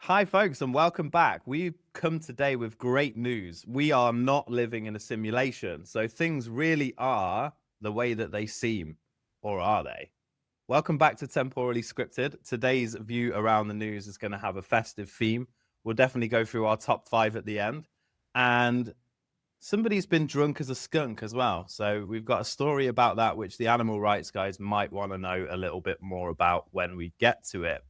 Hi, folks, and welcome back. We've come today with great news. We are not living in a simulation, so things really are the way that they seem, or are they? Welcome back to Temporally Scripted. Today's view around the news is going to have a festive theme. We'll definitely go through our top 5 at the end. And somebody's been drunk as a skunk as well. So we've got a story about that, which the animal rights guys might want to know a little bit more about when we get to it.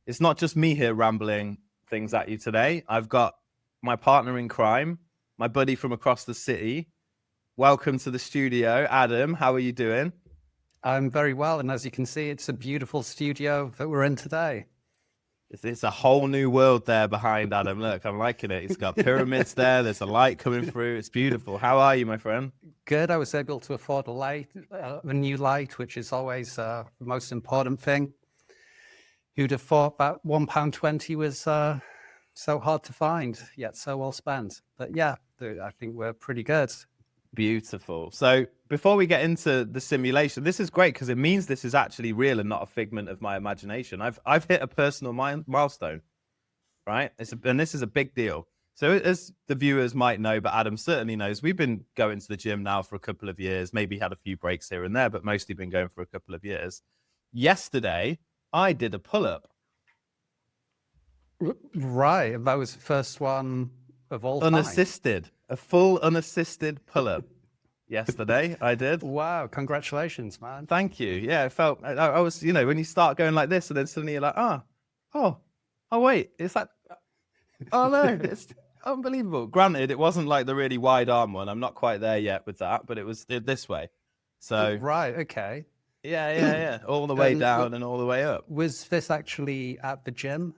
It's not just me here rambling things at you today. I've got my partner in crime, my buddy from across the city. Welcome to the studio, Adam. How are you doing? I'm very well, and as you can see, it's a beautiful studio that we're in today. It's a whole new world there behind Adam. Look, I'm liking it. He's got pyramids there. There's a light coming through. It's beautiful. How are you, my friend? Good. I was able to afford a new light, which is always the most important thing. Who'd have thought that £1.20 was so hard to find, yet so well spent. But yeah, I think we're pretty good. Beautiful. So before we get into the simulation, this is great because it means this is actually real and not a figment of my imagination. I've hit a personal milestone, right? And this is a big deal. So as the viewers might know, but Adam certainly knows, we've been going to the gym now for a couple of years, maybe had a few breaks here and there, but mostly been going for a couple of years. Yesterday, I did a pull-up. Right. That was the first one of all time. Unassisted. A full unassisted pull-up. Yesterday, I did. Wow. Congratulations, man. Thank you. Yeah, I was, when you start going like this and then suddenly you're like, oh, wait, it's that, oh no, it's unbelievable. Granted, it wasn't like the really wide arm one. I'm not quite there yet with that, but it was this way. So. Right. Okay. Yeah. All the way down and all the way up. Was this actually at the gym?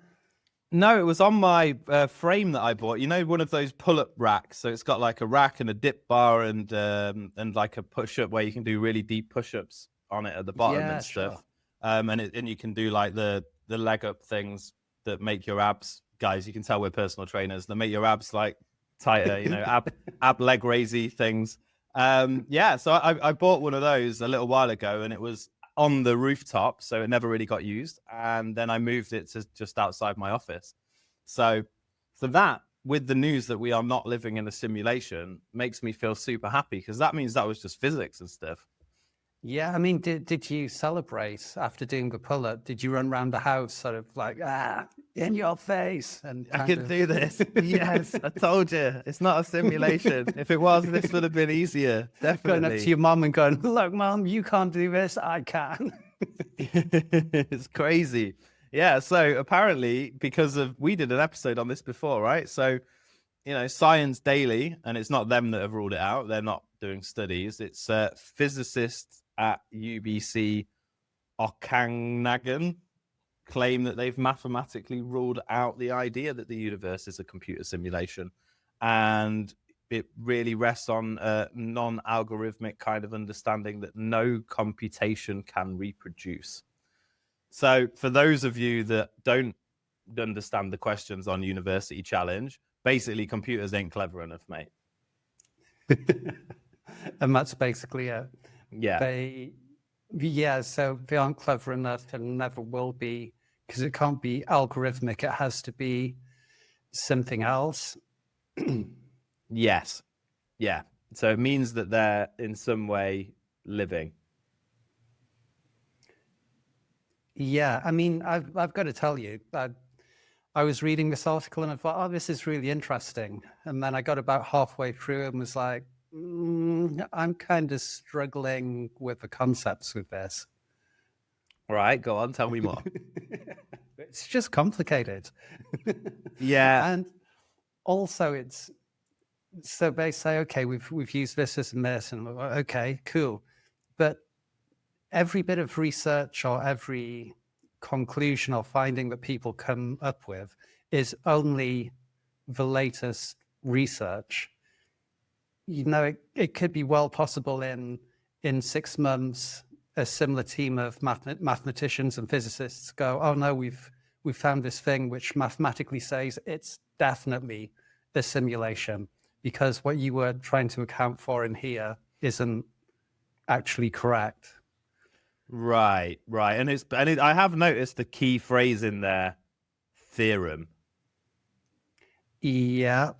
No, it was on my frame that I bought. One of those pull-up racks. So it's got like a rack and a dip bar and like a push-up where you can do really deep push-ups on it at the bottom and stuff. Sure. And you can do like the leg up things that make your abs, guys. You can tell we're personal trainers. They make your abs like tighter. Ab leg raisy things. So I bought one of those a little while ago, and it was on the rooftop, so it never really got used. And then I moved it to just outside my office. So that, with the news that we are not living in a simulation, makes me feel super happy because that means that was just physics and stuff. Yeah, I mean, did you celebrate after doing the pull-up? Did you run around the house sort of like, in your face? And I can do this. Yes, I told you. It's not a simulation. If it was, this would have been easier. Definitely. Going up to your mom and going, look, mom, you can't do this. I can. It's crazy. Yeah, so apparently, we did an episode on this before, right? So, Science Daily, and it's not them that have ruled it out. They're not doing studies. It's physicists at UBC Okanagan claim that they've mathematically ruled out the idea that the universe is a computer simulation. And it really rests on a non-algorithmic kind of understanding that no computation can reproduce. So for those of you that don't understand the questions on University Challenge, basically computers ain't clever enough, mate. And that's basically it. Yeah. So they aren't clever enough and never will be, because it can't be algorithmic. It has to be something else. Yes. Yeah. So it means that they're in some way living. Yeah. I mean, I've got to tell you, I was reading this article and I thought, oh, this is really interesting. And then I got about halfway through and was like, I'm kind of struggling with the concepts with this. All right, go on, tell me more. It's just complicated. Yeah. And also so they say, okay, we've used this and this, and okay, cool. But every bit of research or every conclusion or finding that people come up with is only the latest research. It could be well possible in 6 months a similar team of mathematicians and physicists go, oh no, we've found this thing which mathematically says it's definitely a simulation, because what you were trying to account for in here isn't actually correct. Right. I have noticed the key phrase in there, theorem, Yeah.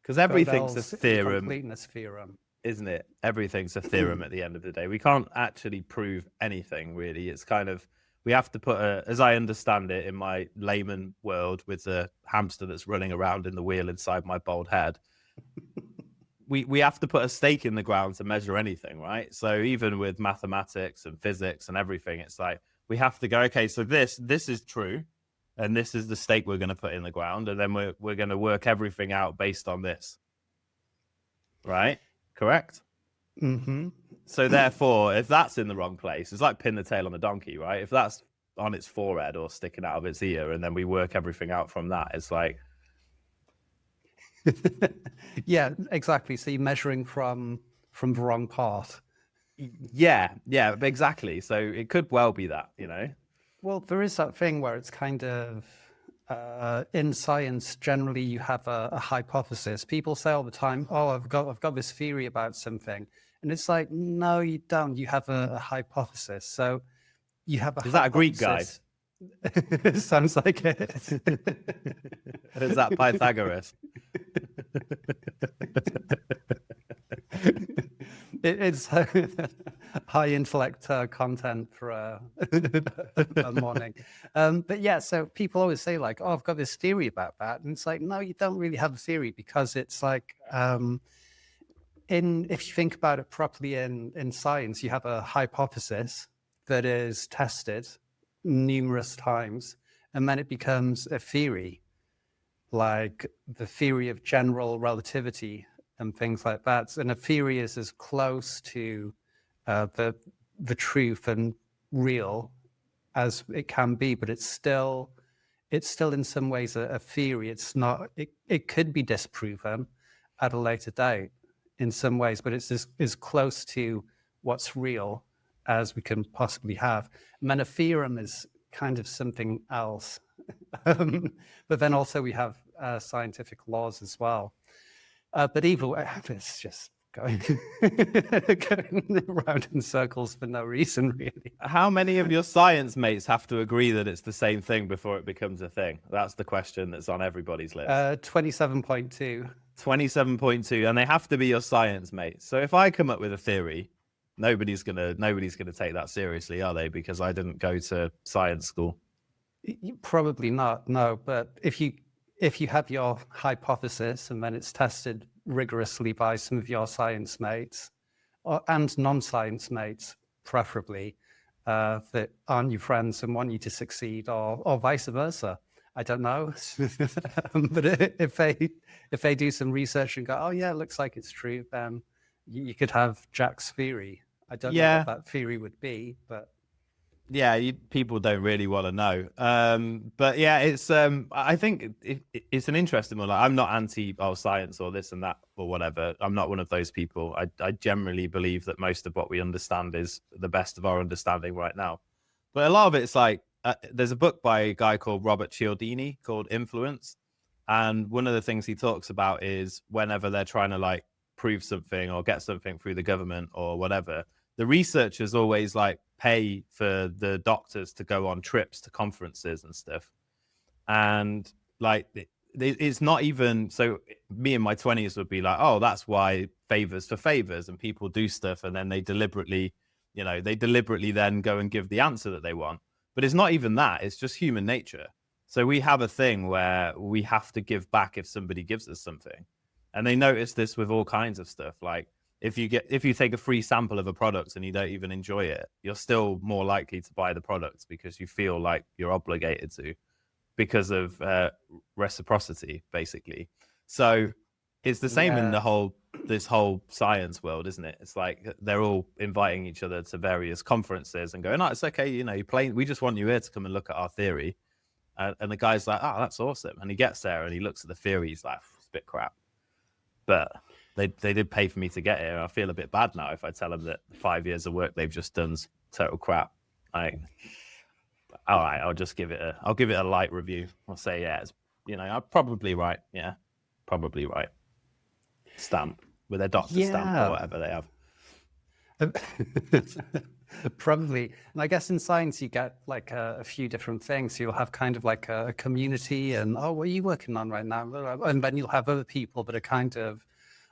because everything's a Gödel's theorem, incompleteness theorem. isn't it? Everything's a theorem at the end of the day. We can't actually prove anything, really. It's kind of, we have to put as I understand it in my layman world with the hamster that's running around in the wheel inside my bald head, we have to put a stake in the ground to measure anything, right? So even with mathematics and physics and everything, it's like we have to go, okay, so this is true, and this is the stake we're going to put in the ground, and then we're going to work everything out based on this, right? Correct? Mm-hmm. So therefore, if that's in the wrong place, it's like pin the tail on the donkey, right? If that's on its forehead or sticking out of its ear, and then we work everything out from that, it's like, yeah, exactly. So you're measuring from the wrong part. yeah, exactly. So it could well be that, you know. Well, there is that thing where it's kind of in science. Generally, you have a hypothesis. People say all the time, "Oh, I've got this theory about something," and it's like, no, you don't. You have a hypothesis. So you have a Is that a Greek guy? Sounds like it. Is that Pythagoras? It's high intellect content for a morning. But yeah, so people always say like, oh, I've got this theory about that. And it's like, no, you don't really have a theory, because it's like, if you think about it properly in science, you have a hypothesis that is tested numerous times, and then it becomes a theory, like the theory of general relativity and things like that. And a theory is as close to the truth and real as it can be, but it's still in some ways a theory. It's not. It could be disproven at a later date in some ways, but it's as close to what's real as we can possibly have. And then a theorem is kind of something else. But then also we have scientific laws as well. But either way, it's just going around in circles for no reason, really. How many of your science mates have to agree that it's the same thing before it becomes a thing? That's the question that's on everybody's lips. 27.2. 27.2, and they have to be your science mates. So if I come up with a theory, nobody's gonna take that seriously, are they? Because I didn't go to science school. Probably not, no. But if you have your hypothesis and then it's tested rigorously by some of your science mates and non-science mates, preferably, that aren't your friends and want you to succeed, or vice versa. I don't know. But if they do some research and go, oh yeah, it looks like it's true, then you could have Jack's theory. I don't know what that theory would be, but yeah, people don't really want to know. But yeah, it's I think it's an interesting one. Like, I'm not anti science or this and that or whatever. I'm not one of those people. I generally believe that most of what we understand is the best of our understanding right now. But a lot of it's like there's a book by a guy called Robert Cialdini called Influence, and one of the things he talks about is whenever they're trying to like prove something or get something through the government or whatever, the researchers always like pay for the doctors to go on trips to conferences and stuff. And like it's not even so. Me in my 20s would be like, oh, that's why favors for favors, and people do stuff and then they deliberately then go and give the answer that they want. But it's not even that. It's just human nature. So we have a thing where we have to give back if somebody gives us something. And they notice this with all kinds of stuff. Like if you take a free sample of a product and you don't even enjoy it, you're still more likely to buy the product because you feel like you're obligated to, because of reciprocity, basically. So it's the same in this whole science world, isn't it? It's like they're all inviting each other to various conferences and going, "No, it's okay, you're playing. We just want you here to come and look at our theory." And the guy's like, "Oh, that's awesome!" And he gets there and he looks at the theory. He's like, "It's a bit crap," but they did pay for me to get here. I feel a bit bad now if I tell them that 5 years of work they've just done's total crap. Like, all right, I'll give it a light review. I'll say, yeah, it's, I'm probably right. Yeah, probably right. Stamp with their doctor stamp or whatever they have. Probably. And I guess in science you get like a few different things. You'll have kind of like a community and, oh, what are you working on right now? And then you'll have other people that are kind of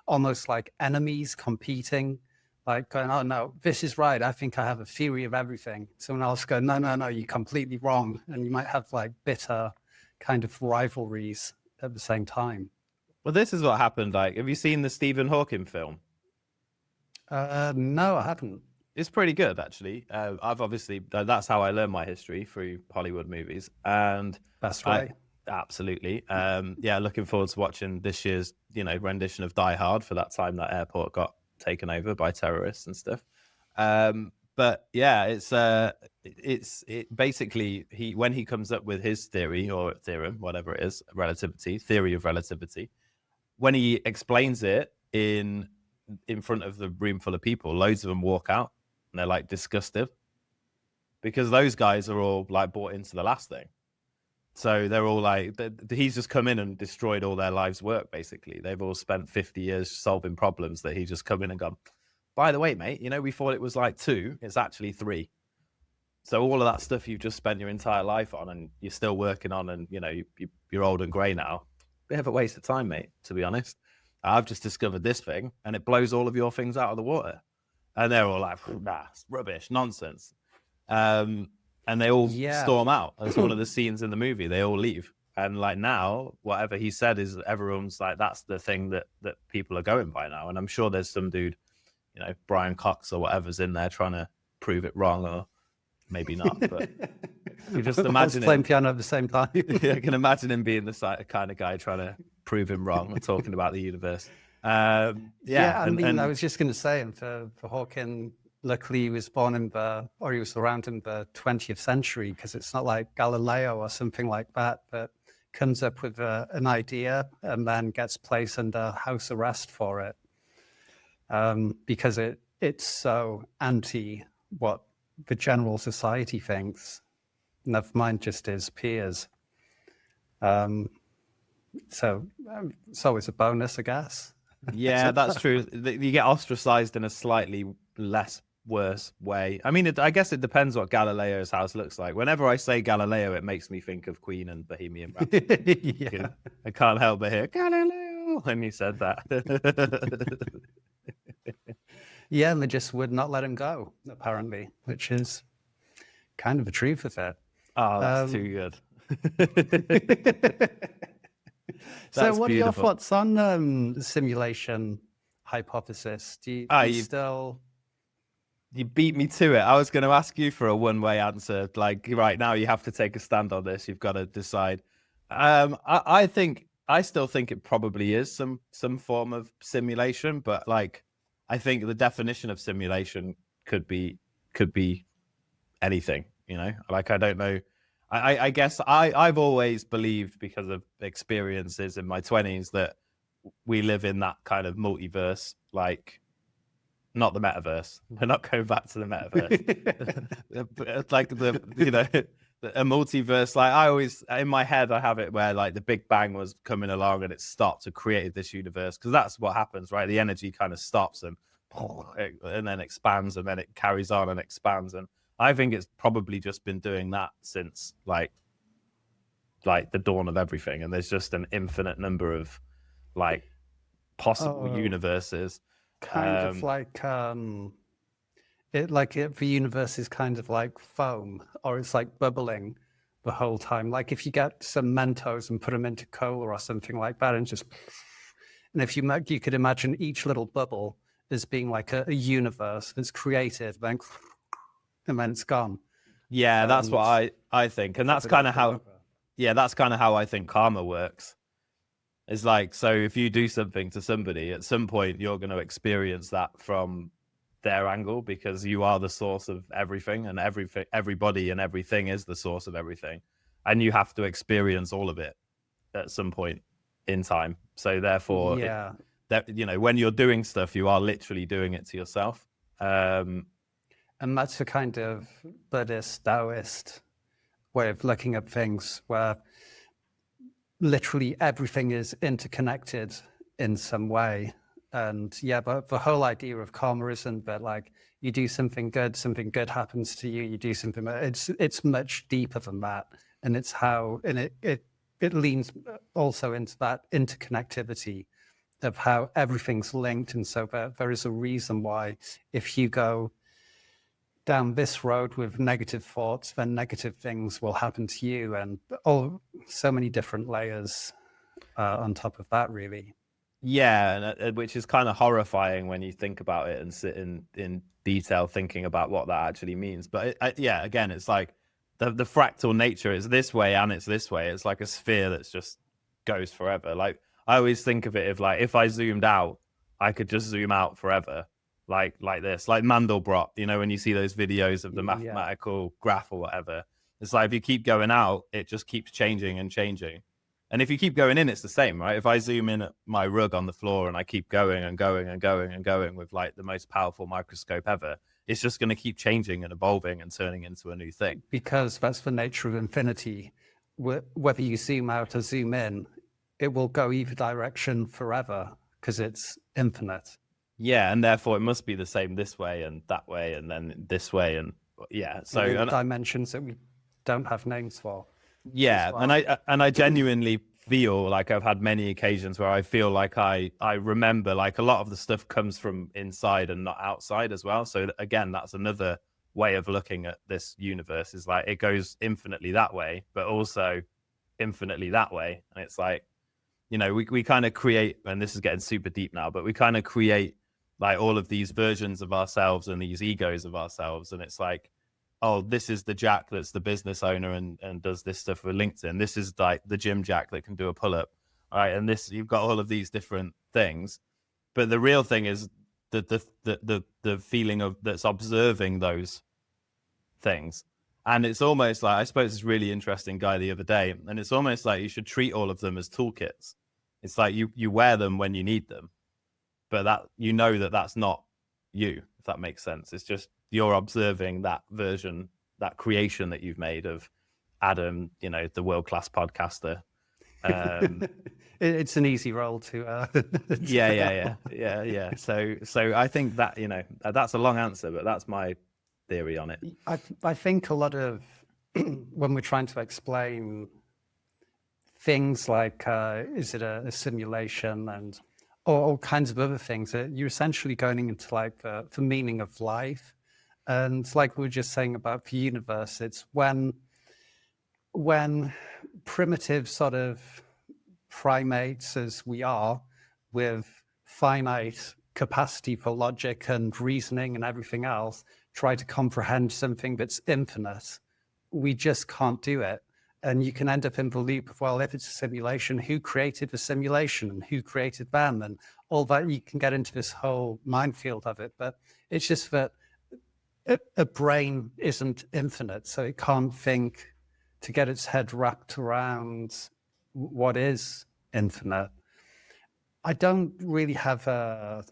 almost like enemies competing, like going, oh no, this is right. I think I have a theory of everything. Someone else go, no, you're completely wrong. And you might have like bitter kind of rivalries at the same time. Well, this is what happened. Like, have you seen the Stephen Hawking film? No, I haven't. It's pretty good, actually. I've obviously, that's how I learned my history, through Hollywood movies. And That's right. Absolutely. Yeah, looking forward to watching this year's, rendition of Die Hard, for that time that airport got taken over by terrorists and stuff. But yeah, it's basically, when he comes up with his theory or theorem, whatever it is, theory of relativity, when he explains it in front of the room full of people, loads of them walk out and they're like disgusted, because those guys are all like bought into the last thing. So they're all like, he's just come in and destroyed all their lives' work, basically. They've all spent 50 years solving problems that he just come in and gone, by the way, mate, we thought it was like 2, it's actually 3. So all of that stuff you've just spent your entire life on and you're still working on, and you're old and grey now. Bit of a waste of time, mate, to be honest. I've just discovered this thing and it blows all of your things out of the water. And they're all like, nah, it's rubbish, nonsense. And they all storm out. That's one of the scenes in the movie. They all leave. And like now, whatever he said is, everyone's like, that's the thing that people are going by now. And I'm sure there's some dude, Brian Cox or whatever's in there trying to prove it wrong, or maybe not. But you just imagine playing piano at the same time. I can imagine him being the kind of guy trying to prove him wrong and talking about the universe. I was just going to say, and for Hawking, luckily he was born he was around in the 20th century, because it's not like Galileo or something like that comes up with an idea and then gets placed under house arrest for it, because it's so anti what the general society thinks, never mind just his peers. So it's always a bonus, I guess. Yeah, that's true. You get ostracized in a slightly less worse way. I mean, I guess it depends what Galileo's house looks like. Whenever I say Galileo, it makes me think of Queen and Bohemian Rhapsody. Yeah. I can't help but hear Galileo when you said that. Yeah, and they just would not let him go, apparently, which is kind of the truth of it. Oh, that's too good. So what are your thoughts on the simulation hypothesis? Do you still... You beat me to it. I was going to ask you for a one-way answer. Like, right now, you have to take a stand on this. You've got to decide. I still think it probably is some form of simulation, but like, I think the definition of simulation could be anything. Like, I don't know. I guess I've always believed, because of experiences in my 20s, that we live in that kind of multiverse, like, not the metaverse. We're not going back to the metaverse. Like a multiverse. Like, I always, in my head, I have it where like the Big Bang was coming along and it stopped and created this universe, because that's what happens, right? The energy kind of stops and then expands, and then it carries on and expands. And I think it's probably just been doing that since like the dawn of everything. And there's just an infinite number of like possible universes. Kind of like the universe is kind of like foam, or it's like bubbling the whole time. Like if you get some Mentos and put them into cola or something like that, and if you could imagine each little bubble as being like a universe that's created, then and then it's gone. Yeah, that's what I think, and that's kind of how. Yeah, that's kind of how I think karma works. It's like, so if you do something to somebody, at some point you're going to experience that from their angle, because you are the source of everything, and everybody and everything is the source of everything, and you have to experience all of it at some point in time. So therefore, that, you know, when you're doing stuff, you are literally doing it to yourself. And that's a kind of Buddhist, Taoist way of looking at things where literally everything is interconnected in some way. And yeah, but the whole idea of karma isn't that like you do something good happens to you. You do something, it's much deeper than that. And it's how, and it leans also into that interconnectivity of how everything's linked. And so there is a reason why if you go down this road with negative thoughts, then negative things will happen to you, and so many different layers on top of that, really. Yeah, and which is kind of horrifying when you think about it and sit in detail thinking about what that actually means. But yeah, again, it's like the fractal nature is this way and it's this way. It's like a sphere that's just goes forever. Like I always think of it as like if I zoomed out, I could just zoom out forever, like this, like Mandelbrot. You know, when you see those videos of the mathematical graph or whatever, it's like if you keep going out, it just keeps changing and changing. And if you keep going in, it's the same, right? If I zoom in at my rug on the floor and I keep going and going and going and going with like the most powerful microscope ever, it's just going to keep changing and evolving and turning into a new thing. Because that's the nature of infinity. Whether you zoom out or zoom in, it will go either direction forever because it's infinite. Yeah, and therefore it must be the same this way and that way and then this way and yeah. So and dimensions that we don't have names for. Yeah, well. and I genuinely feel like I've had many occasions where I feel like I remember like a lot of the stuff comes from inside and not outside as well. So again, that's another way of looking at this universe, is like it goes infinitely that way, but also infinitely that way. And it's like, you know, we kind of create, and this is getting super deep now, but we kind of create like all of these versions of ourselves and these egos of ourselves. And it's like, oh, this is the Jack that's the business owner and does this stuff with LinkedIn. This is like the gym Jack that can do a pull-up, right? And this, you've got all of these different things, but the real thing is the feeling of that's observing those things. And it's almost like, I suppose this really interesting guy the other day, and it's almost like you should treat all of them as toolkits. It's like you wear them when you need them, but that, you know, that's not you, if that makes sense. It's just you're observing that version, that creation that you've made of Adam, you know, the world-class podcaster. It's an easy role to yeah. So I think that, you know, that's a long answer, but that's my theory on it. I think a lot of when we're trying to explain things like is it a simulation and or all kinds of other things, you're essentially going into like the meaning of life. And like we were just saying about the universe, it's when primitive sort of primates as we are, with finite capacity for logic and reasoning and everything else, try to comprehend something that's infinite, we just can't do it. And you can end up in the loop of, well, if it's a simulation, who created the simulation and who created them and all that? You can get into this whole minefield of it. But it's just that a brain isn't infinite, so it can't think to get its head wrapped around what is infinite. I don't really have a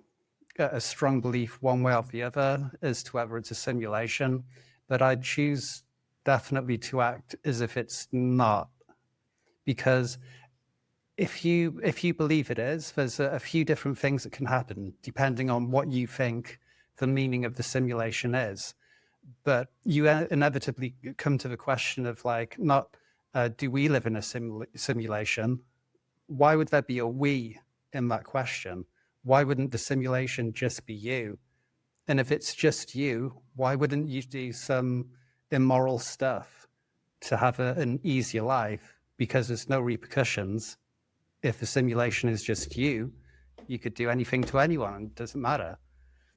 strong belief one way or the other as to whether it's a simulation, but I choose definitely to act as if it's not, because if you believe it is, there's a few different things that can happen depending on what you think the meaning of the simulation is. But you inevitably come to the question of like, not do we live in a simulation? Why would there be a we in that question? Why wouldn't the simulation just be you? And if it's just you, why wouldn't you do some immoral stuff to have an easier life? Because there's no repercussions. If the simulation is just you, you could do anything to anyone. It doesn't matter.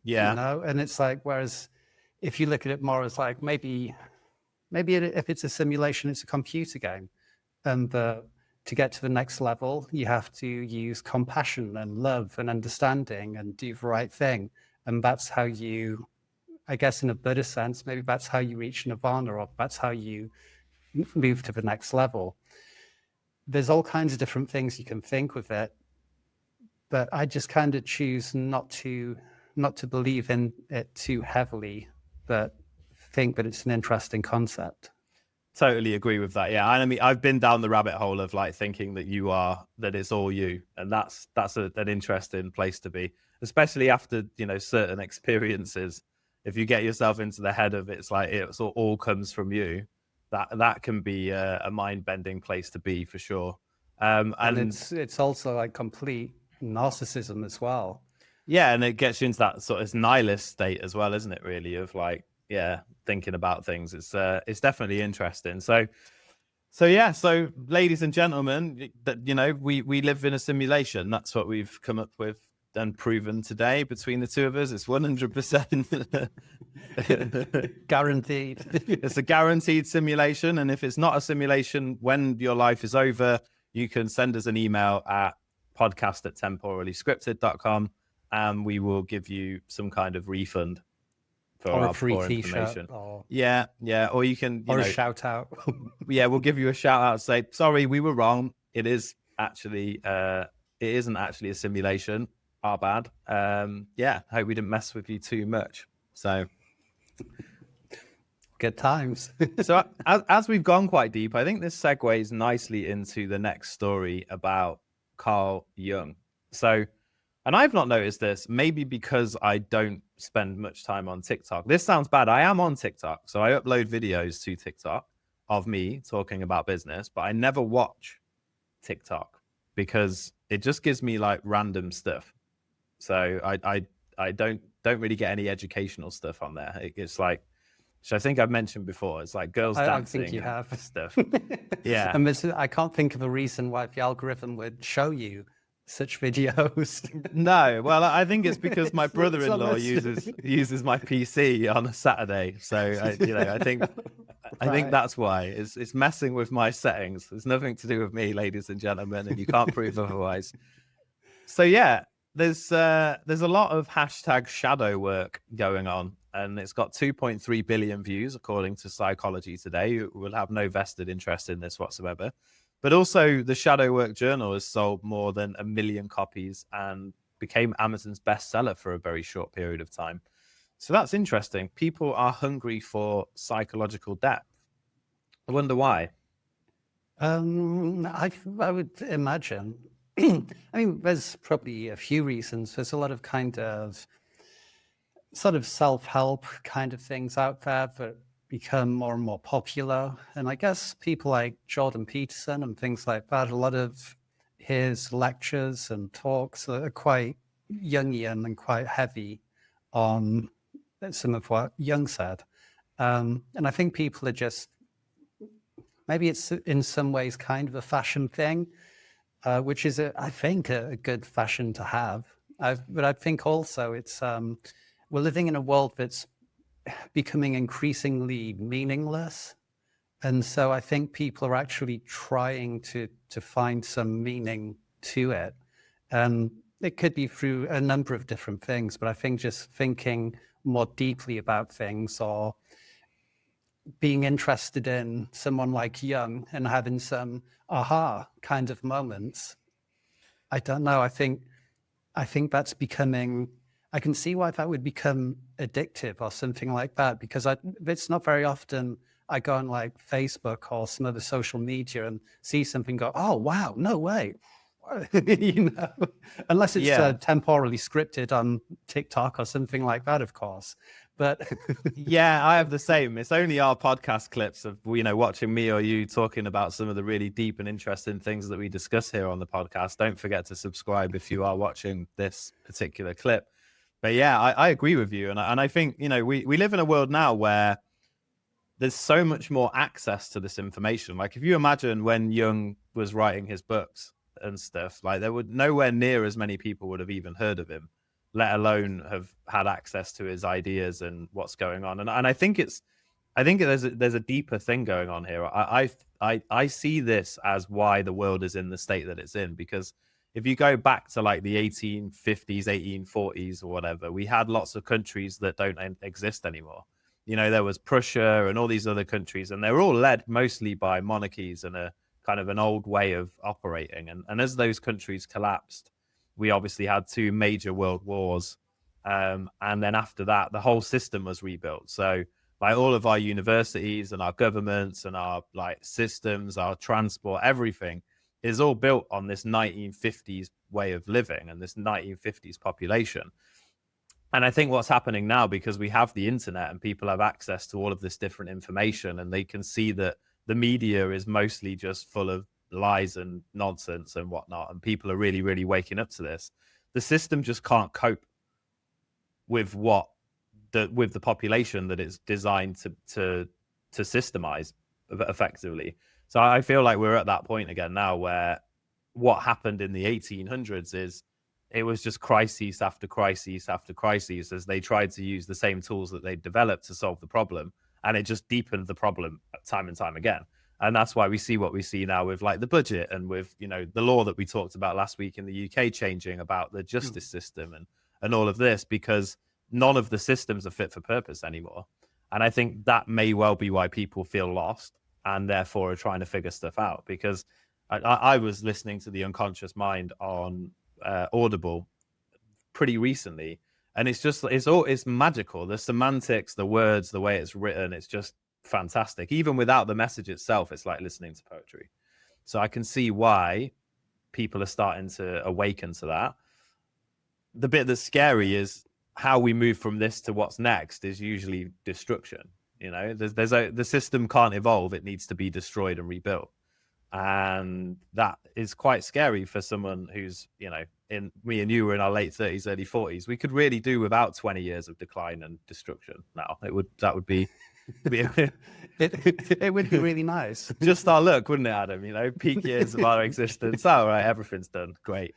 Yeah. You know? And it's like, whereas if you look at it more as like, maybe if it's a simulation, it's a computer game. And to get to the next level, you have to use compassion and love and understanding and do the right thing. And that's how you, I guess in a Buddhist sense, maybe that's how you reach nirvana, or that's how you move to the next level. There's all kinds of different things you can think with it. but I just kind of choose not to believe in it too heavily, but think that it's an interesting concept. Totally agree with that. Yeah, I mean, I've been down the rabbit hole of like thinking that it's all you, and that's an interesting place to be, especially after certain experiences. If you get yourself into the head of it's like it's all comes from you, that can be a mind bending place to be for sure. And it's also like complete narcissism as well. Yeah, and it gets you into that sort of nihilist state as well, isn't it? Really, of like, thinking about things. It's definitely interesting. So yeah. So, ladies and gentlemen, that we live in a simulation. That's what we've come up with and proven today between the two of us. It's 100% guaranteed. It's a guaranteed simulation, and if it's not a simulation, when your life is over, you can send us an email at podcast@temporallyscripted.com. And we will give you some kind of refund for or our a free poor t-shirt information. or Or you can a shout out. We'll give you a shout out, say sorry, we were wrong, it isn't actually a simulation, our bad. Hope we didn't mess with you too much. So good times. So as we've gone quite deep, I think this segues nicely into the next story about Carl Jung. And I've not noticed this, maybe because I don't spend much time on TikTok. This sounds bad. I am on TikTok. So I upload videos to TikTok of me talking about business, but I never watch TikTok because it just gives me like random stuff. So I don't really get any educational stuff on there. It's like, which I think I've mentioned before, it's like girls dancing. I think you have stuff. Yeah. And I can't think of a reason why the algorithm would show you such videos. No, well, I think it's because my brother-in-law uses my PC on a Saturday, so I think that's why it's messing with my settings. It's nothing to do with me, ladies and gentlemen, and you can't prove otherwise. So yeah, there's a lot of hashtag shadow work going on, and it's got 2.3 billion views according to Psychology Today. We'll have no vested interest in this whatsoever. But also, the Shadow Work Journal has sold more than 1 million copies and became Amazon's bestseller for a very short period of time. So that's interesting. People are hungry for psychological depth. I wonder why. I would imagine. I mean, there's probably a few reasons. There's a lot of kind of sort of self-help kind of things out there that become more and more popular. And I guess people like Jordan Peterson and things like that, a lot of his lectures and talks are quite Jungian and quite heavy on some of what Jung said. And I think people are just, maybe it's in some ways kind of a fashion thing, which is, I think, a good fashion to have. But I think also it's, we're living in a world that's becoming increasingly meaningless. And so I think people are actually trying to find some meaning to it. And it could be through a number of different things, but I think just thinking more deeply about things or being interested in someone like Jung and having some aha kind of moments. I don't know. I think that's becoming, I can see why that would become addictive or something like that, because it's not very often I go on like Facebook or some other social media and see something, go, oh, wow, no way. Unless it's temporally scripted on TikTok or something like that, of course. But yeah, I have the same. It's only our podcast clips of, watching me or you talking about some of the really deep and interesting things that we discuss here on the podcast. Don't forget to subscribe if you are watching this particular clip. But yeah, I agree with you. And I think, we live in a world now where there's so much more access to this information. Like if you imagine when Jung was writing his books and stuff, like there would nowhere near as many people would have even heard of him, let alone have had access to his ideas and what's going on. And I think there's a deeper thing going on here. I see this as why the world is in the state that it's in, because if you go back to like the 1850s, 1840s or whatever, we had lots of countries that don't exist anymore. There was Prussia and all these other countries, and they were all led mostly by monarchies and a kind of an old way of operating. And as those countries collapsed, we obviously had two major world wars. And then after that, the whole system was rebuilt. So like all of our universities and our governments and our like systems, our transport, everything is all built on this 1950s way of living and this 1950s population. And I think what's happening now, because we have the internet and people have access to all of this different information, and they can see that the media is mostly just full of lies and nonsense and whatnot, and people are really, really waking up to this. The system just can't cope with with the population that it's designed to systemize effectively. So I feel like we're at that point again now where what happened in the 1800s is it was just crises after crises after crises as they tried to use the same tools that they developed to solve the problem, and it just deepened the problem time and time again. And that's why we see what we see now with like the budget and with, you know, the law that we talked about last week in the UK changing about the justice system and all of this, because none of the systems are fit for purpose anymore. And I think that may well be why people feel lost and therefore are trying to figure stuff out. Because I was listening to The Unconscious Mind on Audible pretty recently, and it's magical. The semantics, the words, the way it's written, it's just fantastic. Even without the message itself, it's like listening to poetry. So I can see why people are starting to awaken to that. The bit that's scary is how we move from this to what's next is usually destruction. You know, the system can't evolve; it needs to be destroyed and rebuilt, and that is quite scary for someone who's, you know, in me and you were in our late 30s, early 40s. We could really do without 20 years of decline and destruction. Now that would be it would be really nice. Just our luck, wouldn't it, Adam? You know, peak years of our existence. All right, everything's done. Great.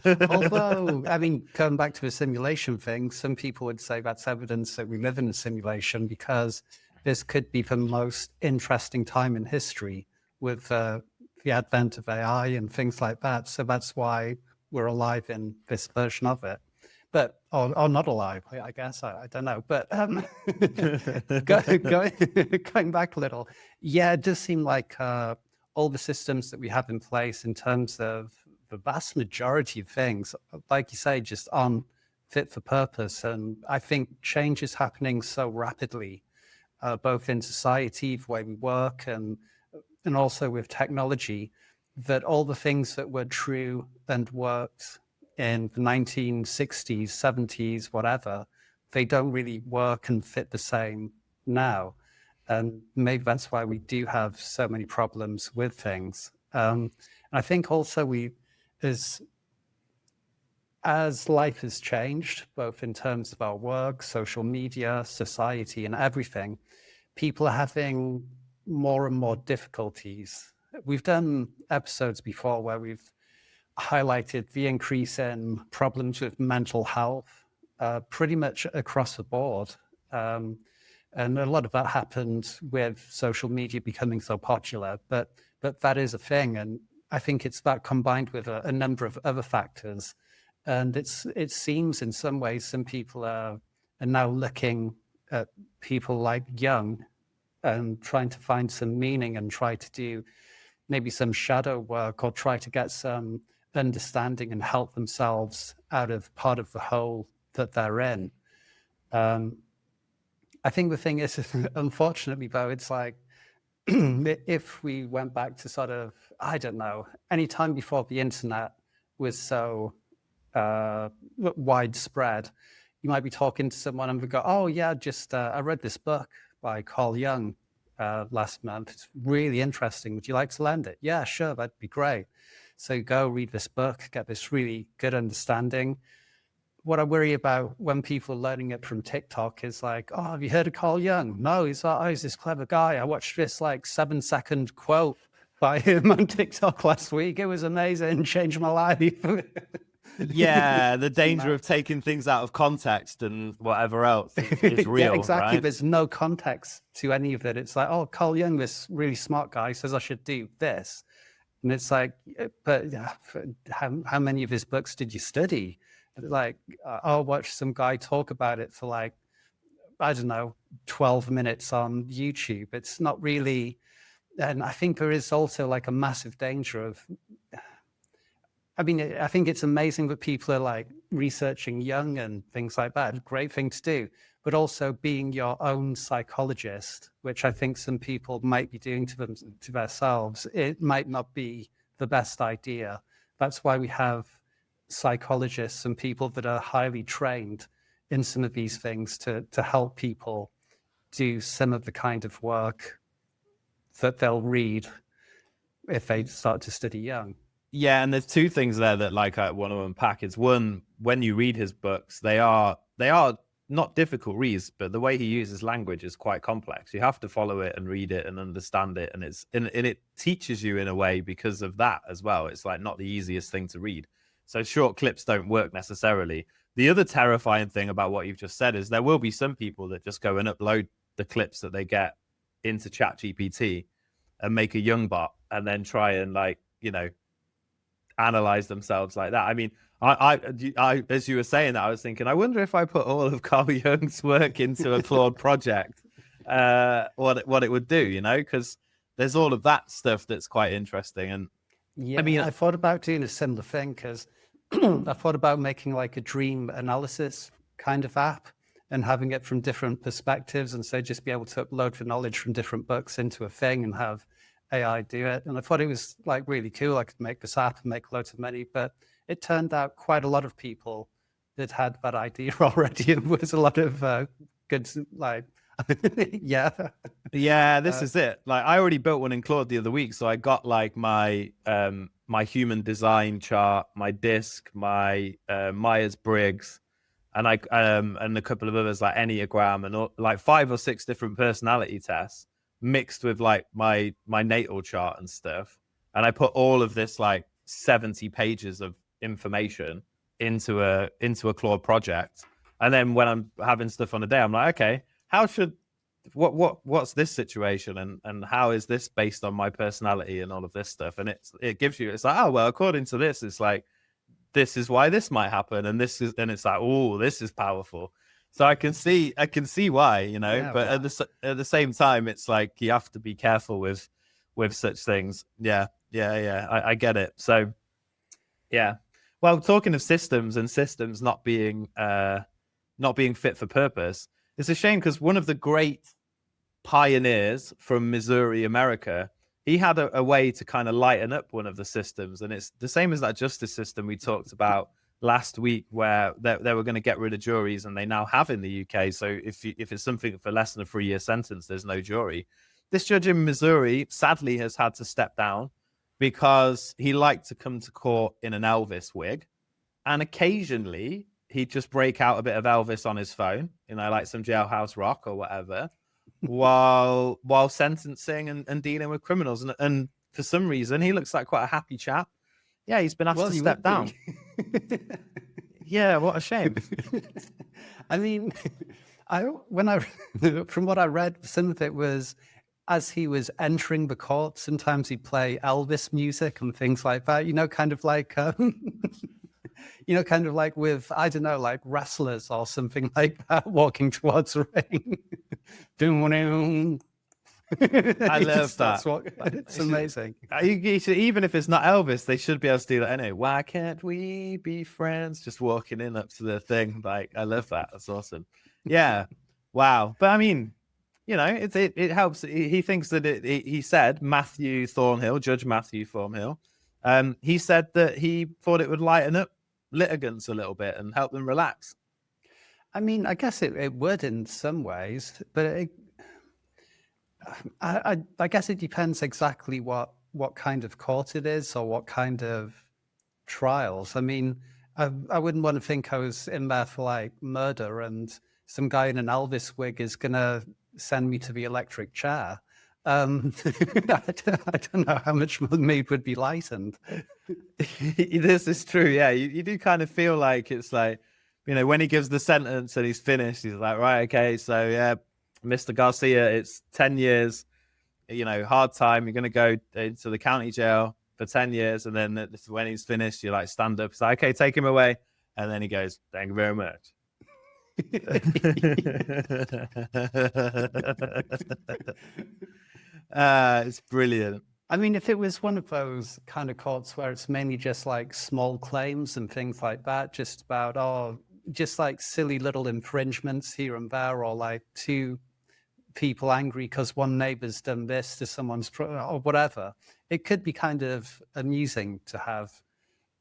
Although, I mean, going back to the simulation thing, some people would say that's evidence that we live in a simulation, because this could be the most interesting time in history with the advent of AI and things like that. So that's why we're alive in this version of it. But, or not alive, I guess, I don't know. But going back a little, yeah, it does seem like all the systems that we have in place in terms of the vast majority of things, like you say, just aren't fit for purpose. And I think change is happening so rapidly, both in society, the way we work, and also with technology, that all the things that were true and worked in the 1960s, 70s, whatever, they don't really work and fit the same now. And maybe that's why we do have so many problems with things. I think also as life has changed, both in terms of our work, social media, society, and everything, people are having more and more difficulties. We've done episodes before where we've highlighted the increase in problems with mental health, pretty much across the board. And a lot of that happened with social media becoming so popular, but that is a thing. And I think it's that combined with a number of other factors. And it seems in some ways some people are now looking at people like Jung and trying to find some meaning and try to do maybe some shadow work or try to get some understanding and help themselves out of part of the hole that they're in. I think the thing is, unfortunately, though, it's like if we went back to sort of, I don't know, any time before the internet was so widespread, you might be talking to someone and they go, oh, yeah, just I read this book by Carl Jung last month. It's really interesting. Would you like to lend it? Yeah, sure, that'd be great. So go read this book, get this really good understanding. What I worry about when people are learning it from TikTok is like, oh, have you heard of Carl Jung? No, he's like, oh, he's this clever guy. I watched this like 7-second quote by him on TikTok last week. It was amazing, changed my life. Yeah, the danger of taking things out of context and whatever else is real. Yeah, exactly. Right? There's no context to any of it. It's like, oh, Carl Jung, this really smart guy, says I should do this. And it's like, but how many of his books did you study? Like, I'll watch some guy talk about it for like, I don't know, 12 minutes on YouTube. It's not really, and I think there is also like a massive danger of, I mean, I think it's amazing that people are like researching Jung and things like that. Great thing to do, but also being your own psychologist, which I think some people might be doing to themselves. It might not be the best idea. That's why we have psychologists and people that are highly trained in some of these things to help people do some of the kind of work that they'll read if they start to study Jung. Yeah, and there's two things there that like I want to unpack. Is one, when you read his books, they are not difficult reads, but the way he uses language is quite complex. You have to follow it and read it and understand it, and it teaches you in a way because of that as well. It's like not the easiest thing to read. So short clips don't work necessarily. The other terrifying thing about what you've just said is there will be some people that just go and upload the clips that they get into ChatGPT and make a Jung bot and then try and like, analyze themselves like that. I mean, I as you were saying that, I was thinking, I wonder if I put all of Carl Jung's work into a Claude project, what it would do, because there's all of that stuff that's quite interesting. And yeah, I mean, I thought about doing a similar thing because I thought about making like a dream analysis kind of app and having it from different perspectives, and so just be able to upload the knowledge from different books into a thing and have AI do it. And I thought it was like really cool. I could make this app and make loads of money, but it turned out quite a lot of people that had that idea already, and was a lot of good, like, yeah. This is it. Like I already built one in Claude the other week, so I got like my my human design chart, my disc, my Myers-Briggs, and and a couple of others like Enneagram, and like 5 or 6 different personality tests mixed with like my natal chart and stuff. And I put all of this like 70 pages of information into a Claude project. And then when I'm having stuff on a day, I'm like, okay, what's this situation, and how is this based on my personality and all of this stuff? And it gives you, it's like, oh well, according to this, it's like this is why this might happen, and this is, and it's like, oh, this is powerful. So I can see why, Yeah, but at the same time, it's like you have to be careful with such things. Yeah. I get it. So yeah. Well, talking of systems and systems not being fit for purpose, it's a shame because one of the great pioneers from Missouri, America, he had a way to kind of lighten up one of the systems, and it's the same as that justice system we talked about last week, where they were going to get rid of juries, and they now have in the UK. So if it's something for less than a 3-year sentence, there's no jury. This judge in Missouri sadly has had to step down because he liked to come to court in an Elvis wig, and occasionally he'd just break out a bit of Elvis on his phone, like some Jailhouse Rock or whatever, while sentencing and dealing with criminals. And for some reason, he looks like quite a happy chap. Yeah, he's been asked to step down. Yeah, what a shame. I mean, from what I read, some of it was as he was entering the court, sometimes he'd play Elvis music and things like that, kind of like, kind of like with, I don't know, like wrestlers or something like that, walking towards the ring. I love that. It's amazing. Even if it's not Elvis, they should be able to do that anyway. Why can't we be friends? Just walking in up to the thing. Like, I love that. That's awesome. Yeah. Wow. But I mean, it helps. He thinks that he said, Judge Matthew Thornhill, he said that he thought it would lighten up litigants a little bit and help them relax. I mean, I guess it would in some ways, but I guess it depends exactly what kind of court it is or what kind of trials. I mean, I wouldn't want to think I was in there for like murder and some guy in an Elvis wig is going to send me to the electric chair. I don't know how much the mood would be lightened. This is true. Yeah, you do kind of feel like it's like, when he gives the sentence and he's finished, he's like, right, okay, so yeah, Mr. Garcia, it's 10 years, hard time. You're going to go into the county jail for 10 years. And then when he's finished, you like stand up. It's like, okay, take him away. And then he goes, thank you very much. It's brilliant. I mean, if it was one of those kind of courts where it's mainly just like small claims and things like that, just about, just like silly little infringements here and there, or like two people angry because one neighbor's done this to someone's, or whatever, it could be kind of amusing to have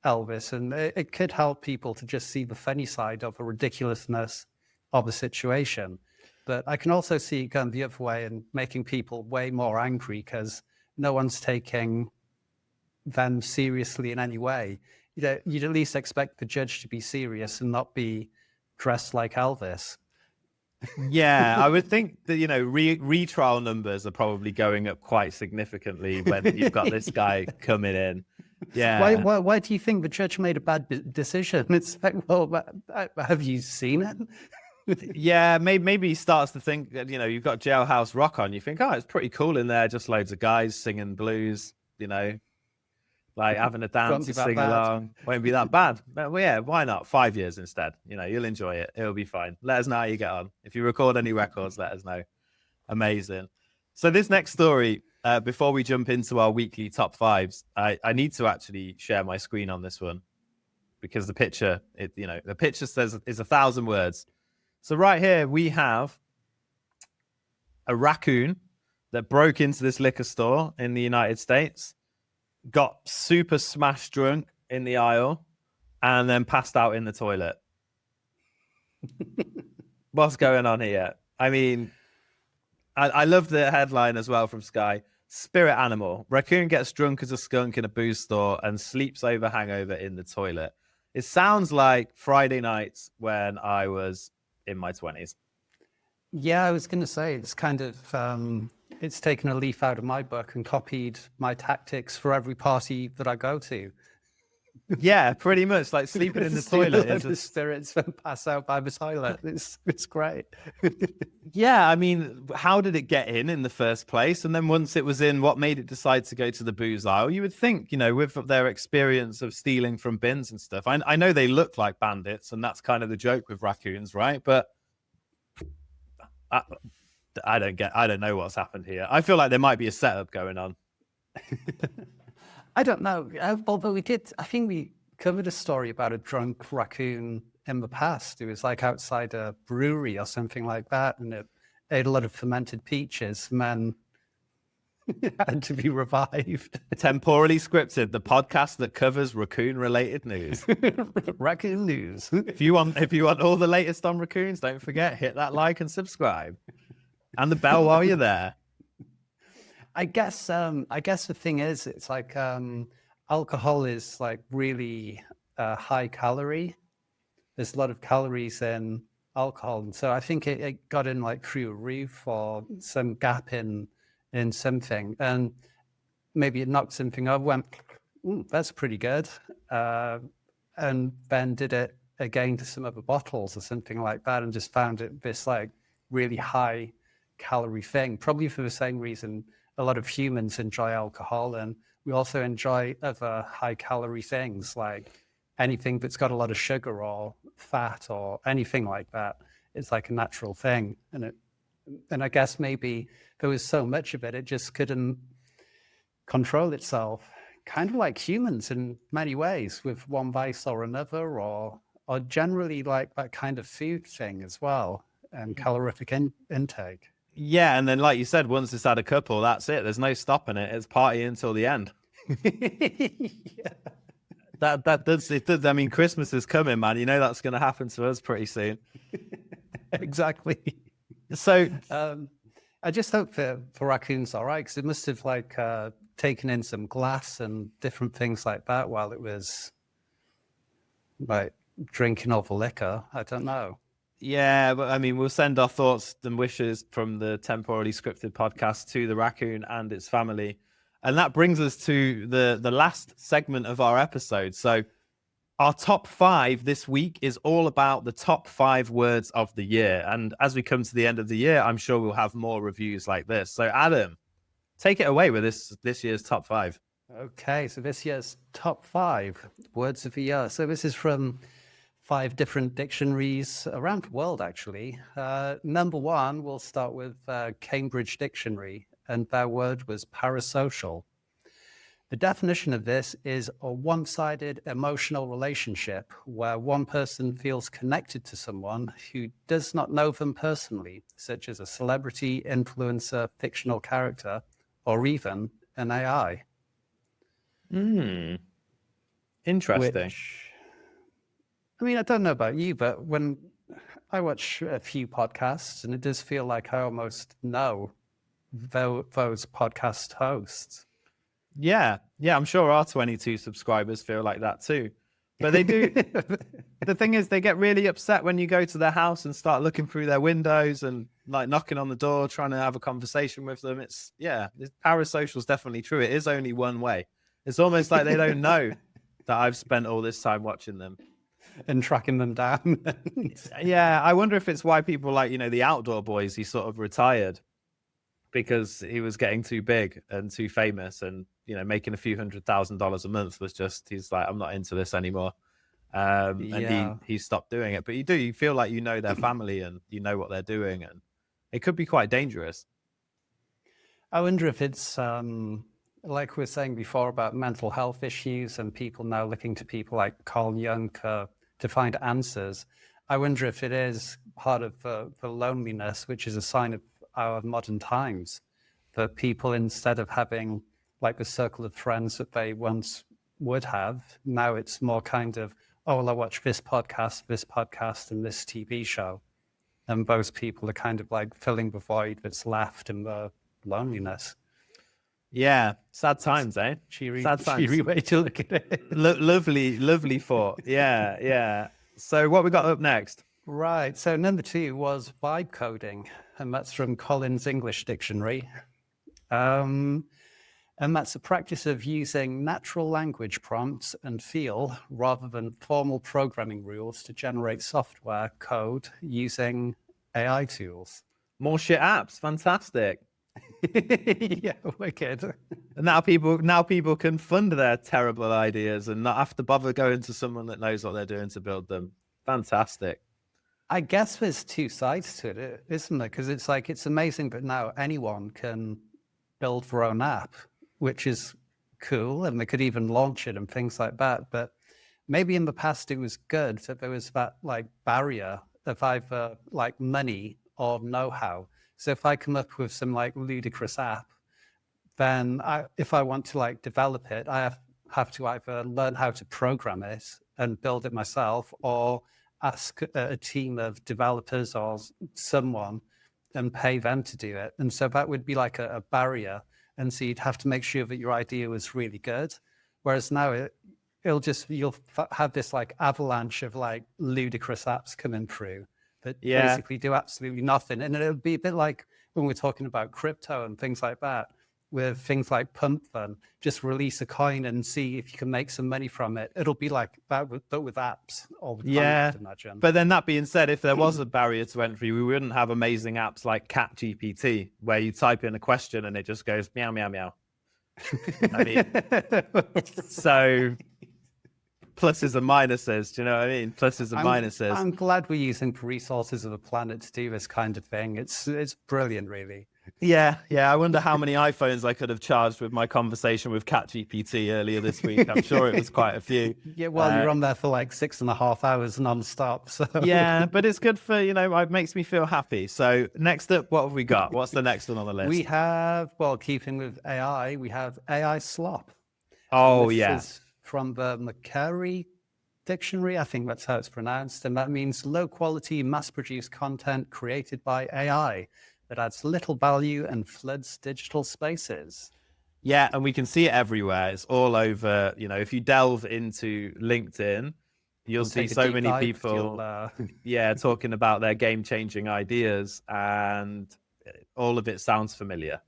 Elvis, and it could help people to just see the funny side of the ridiculousness of a situation. But I can also see it going the other way and making people way more angry because no one's taking them seriously in any way. You'd at least expect the judge to be serious and not be dressed like Elvis. Yeah, I would think that, retrial numbers are probably going up quite significantly when you've got this guy coming in. Yeah. Why do you think the judge made a bad decision? It's like, well, have you seen it? Yeah, maybe he starts to think that, you've got Jailhouse Rock on. You think, oh, it's pretty cool in there. Just loads of guys singing blues, like having a dance and sing along. Won't be that bad. But yeah, why not? 5 years instead. You'll enjoy it. It'll be fine. Let us know how you get on. If you record any records, let us know. Amazing. So this next story, before we jump into our weekly top fives, I need to actually share my screen on this one because the picture, the picture says is 1,000 words. So right here we have a raccoon that broke into this liquor store in the United States, got super smashed drunk in the aisle, and then passed out in the toilet. What's going on here? I mean, I love the headline as well from Sky. Spirit animal. Raccoon gets drunk as a skunk in a booze store and sleeps over hangover in the toilet. It sounds like Friday nights when I was in my 20s. Yeah, I was going to say it's kind of it's taken a leaf out of my book and copied my tactics for every party that I go to. Yeah, pretty much, like sleeping in the toilet. The spirits pass out by the toilet. It's great. Yeah, I mean, how did it get in the first place? And then once it was in, what made it decide to go to the booze aisle? You would think, with their experience of stealing from bins and stuff. I know they look like bandits, and that's kind of the joke with raccoons, right? But I don't know what's happened here. I feel like there might be a setup going on. I don't know. Although I think we covered a story about a drunk raccoon in the past. It was like outside a brewery or something like that, and it ate a lot of fermented peaches, and then had to be revived. Temporally Scripted, the podcast that covers raccoon-related news. Raccoon news. If you want all the latest on raccoons, don't forget, hit that like and subscribe, and the bell while you're there. I guess the thing is, it's like alcohol is like really high calorie. There's a lot of calories in alcohol, and so I think it got in like through a roof or some gap in something, and maybe it knocked something up. Went, that's pretty good, and then did it again to some other bottles or something like that, and just found it this like really high calorie thing. Probably for the same reason a lot of humans enjoy alcohol, and we also enjoy other high calorie things like anything that's got a lot of sugar or fat or anything like that. It's like a natural thing. And I guess maybe there was so much of it, it just couldn't control itself. Kind of like humans in many ways, with one vice or another, or generally like that kind of food thing as well, and calorific intake. Yeah, and then like you said, once it's had a couple, that's it. There's no stopping it. It's party until the end. Yeah. That does it. I mean, Christmas is coming, man. That's going to happen to us pretty soon. Exactly. So I just hope for raccoons all right, because it must have like taken in some glass and different things like that while it was like drinking all the liquor. I don't know. Yeah, but I mean, we'll send our thoughts and wishes from the Temporally Scripted podcast to the raccoon and its family. And that brings us to the last segment of our episode. So our top 5 this week is all about the top 5 words of the year. And as we come to the end of the year, I'm sure we'll have more reviews like this. So Adam, take it away with this year's top 5. Okay, so this year's top 5 words of the year. So this is from 5 different dictionaries around the world, actually. Number 1, we'll start with Cambridge Dictionary, and their word was parasocial. The definition of this is a one-sided emotional relationship where one person feels connected to someone who does not know them personally, such as a celebrity, influencer, fictional character, or even an AI. Interesting. Which, I mean, I don't know about you, but when I watch a few podcasts, and it does feel like I almost know those podcast hosts. Yeah, I'm sure our 22 subscribers feel like that too. But they do. The thing is, they get really upset when you go to their house and start looking through their windows and like knocking on the door, trying to have a conversation with them. Parasocial is definitely true. It is only one way. It's almost like they don't know that I've spent all this time watching them and tracking them down. Yeah, I wonder if it's why people like, the Outdoor Boys, he sort of retired because he was getting too big and too famous, and making a few $100,000 a month was just, he's like, I'm not into this anymore. And he stopped doing it. But you feel like their family and you know what they're doing, and it could be quite dangerous. I wonder if it's like we were saying before about mental health issues and people now looking to people like Carl Jung to find answers. I wonder if it is part of the loneliness, which is a sign of our modern times, that people, instead of having like the circle of friends that they once would have, now it's more kind of, oh, well, I watch this podcast, and this TV show. And those people are kind of like filling the void that's left in the loneliness. Yeah, sad times, eh? Sad times. Cheery way to look at it. Lovely thought. Yeah. So what we got up next? Right. So number 2 was vibe coding, and that's from Collins English Dictionary. And that's a practice of using natural language prompts and feel rather than formal programming rules to generate software code using AI tools. More shit apps. Fantastic. Yeah, wicked. And now people can fund their terrible ideas and not have to bother going to someone that knows what they're doing to build them. Fantastic. I guess there's two sides to it, isn't there? Because it's like, it's amazing, but now anyone can build their own app, which is cool, and they could even launch it and things like that. But maybe in the past it was good that there was that like barrier of either like money or know-how. So if I come up with some like ludicrous app, then if I want to like develop it, I have to either learn how to program it and build it myself, or ask a team of developers or someone and pay them to do it. And so that would be like a barrier. And so you'd have to make sure that your idea was really good. Whereas now you'll have this like avalanche of like ludicrous apps coming through that basically do absolutely nothing. And it'll be a bit like when we're talking about crypto and things like that, with things like Pump Fund, just release a coin and see if you can make some money from it. It'll be like that, but with apps all the time, I'd imagine. But then that being said, if there was a barrier to entry, we wouldn't have amazing apps like ChatGPT, where you type in a question and it just goes meow, meow, meow. I mean, so pluses and minuses, do you know what I mean? Pluses and minuses. I'm glad we're using the resources of the planet to do this kind of thing. It's brilliant, really. Yeah. I wonder how many iPhones I could have charged with my conversation with ChatGPT earlier this week. I'm sure it was quite a few. Yeah, well, you're on there for like 6.5 hours non-stop. So. Yeah, but it's good for, it makes me feel happy. So next up, what have we got? What's the next one on the list? We have, keeping with AI, we have AI slop. Oh, This is from the Macquarie Dictionary. I think that's how it's pronounced. And that means low quality, mass-produced content created by AI that adds little value and floods digital spaces. Yeah, and we can see it everywhere. It's all over. If you delve into LinkedIn, you'll see so many people talking about their game-changing ideas, and all of it sounds familiar.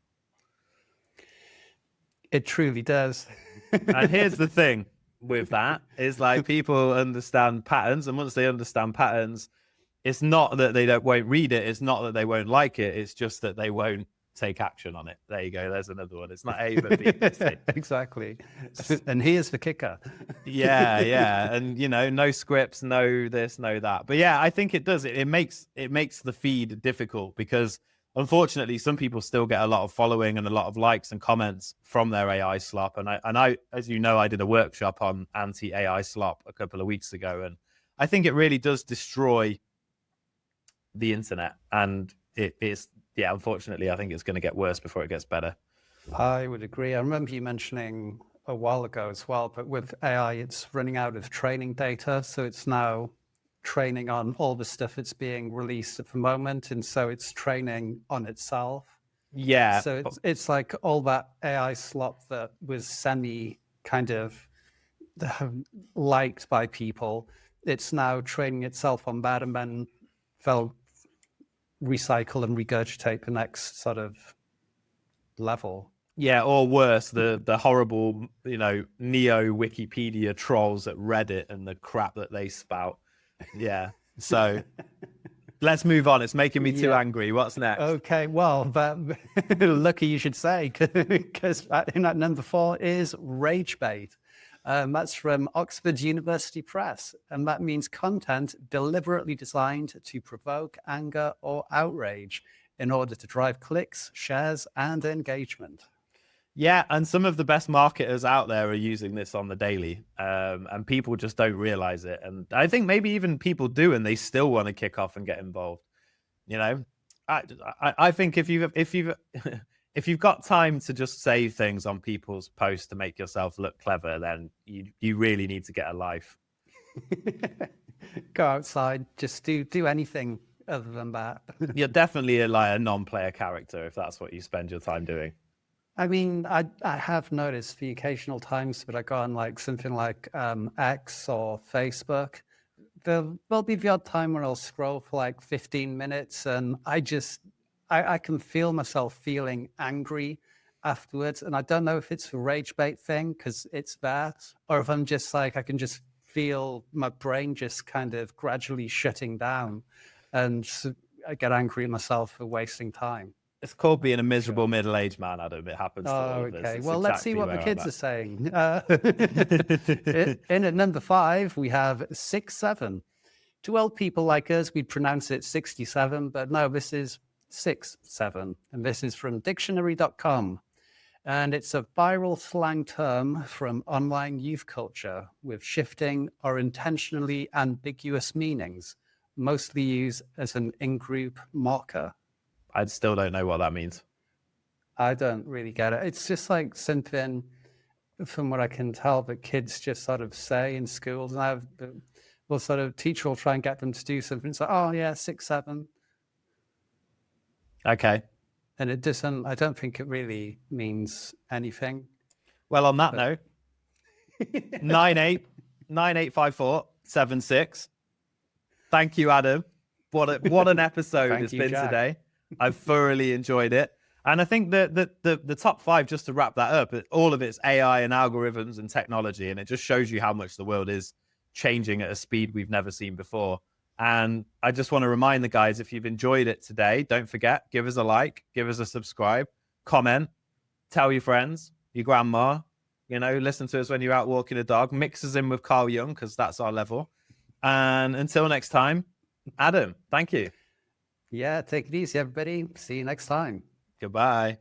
It truly does. And here's the thing with that, is like people understand patterns, and once they understand patterns, it's not that they won't read it. It's not that they won't like it. It's just that they won't take action on it. There you go. There's another one. It's not A, but B. Exactly. And here's the kicker. Yeah. And, no scripts, no this, no that. But yeah, I think it does. It makes the feed difficult, because unfortunately, some people still get a lot of following and a lot of likes and comments from their AI slop. And I, as you know, I did a workshop on anti-AI slop a couple of weeks ago, and I think it really does destroy the internet. And it's, yeah, unfortunately, I think it's going to get worse before it gets better. I would agree. I remember you mentioning a while ago as well, but with AI, it's running out of training data. So it's now training on all the stuff that's being released at the moment. And so it's training on itself. Yeah. So it's like all that AI slop that was semi kind of liked by people. It's now training itself on that, and then they'll recycle and regurgitate the next sort of level. Yeah, or worse, the horrible, neo Wikipedia trolls at Reddit and the crap that they spout. Yeah. So let's move on. It's making me too angry. What's next? Okay, well, lucky you should say, because in at number 4 is rage bait. That's from Oxford University Press, and that means content deliberately designed to provoke anger or outrage in order to drive clicks, shares, and engagement. Yeah, and some of the best marketers out there are using this on the daily, and people just don't realize it. And I think maybe even people do, and they still want to kick off and get involved. I think if you've if you've got time to just say things on people's posts to make yourself look clever, then you really need to get a life. Go outside, just do anything other than that. You're definitely a non-player character if that's what you spend your time doing. I mean, I have noticed the occasional times that I go on like something like X or Facebook, there'll be the odd time when I'll scroll for like 15 minutes and I can feel myself feeling angry afterwards. And I don't know if it's a rage bait thing because it's that, or if I'm just like, I can just feel my brain just kind of gradually shutting down and I get angry at myself for wasting time. It's called being a miserable middle-aged man, Adam. It happens to all of us. Okay. It's Well, let's see exactly what the where kids I'm are saying. In at number 5, we have 6-7. To old people like us, we'd pronounce it 67, but no, this is 6-7. And this is from dictionary.com. And it's a viral slang term from online youth culture with shifting or intentionally ambiguous meanings, mostly used as an in-group marker. I still don't know what that means. I don't really get it. It's just like something, from what I can tell, that kids just sort of say in schools. And we'll sort of, teacher will try and get them to do something. It's like, oh yeah, 6-7. Okay. And it doesn't, I don't think it really means anything. Well, on that note, 985476. Thank you, Adam. What an episode it's been today. I've thoroughly enjoyed it. And I think that the top 5, just to wrap that up, all of it's AI and algorithms and technology. And it just shows you how much the world is changing at a speed we've never seen before. And I just want to remind the guys, if you've enjoyed it today, don't forget, give us a like, give us a subscribe, comment, tell your friends, your grandma, listen to us when you're out walking a dog, mix us in with Carl Jung, because that's our level. And until next time, Adam, thank you. Yeah, take it easy, everybody. See you next time. Goodbye.